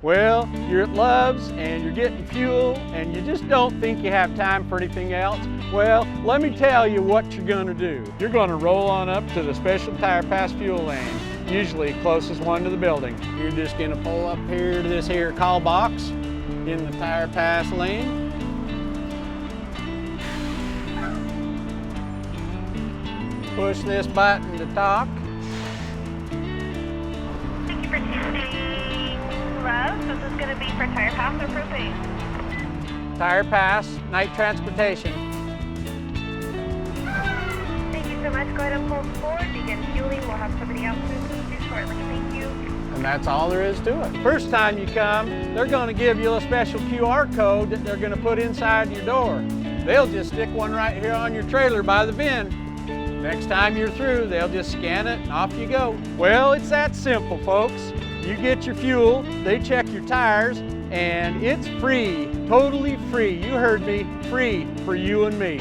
Well, you're at Love's and you're getting fuel and you just don't think you have time for anything else. Well, let me tell you what you're gonna do. You're gonna roll on up to the special TirePass fuel lane, usually closest one to the building. You're just gonna pull up here to this here call box in the TirePass lane. Push this button to talk. Thank you for choosing Love. This is going to be for TirePass or propane? TirePass, night transportation. Thank you so much. Go ahead and pull forward. Begin fueling. We'll have somebody else to assist you shortly. Thank you. And that's all there is to it. First time you come, they're going to give you a special QR code that they're going to put inside your door. They'll just stick one right here on your trailer by the bin. Next time you're through, they'll just scan it and off you go. Well, it's that simple, folks. You get your fuel, they check your tires, and it's free, totally free. You heard me, free for you and me.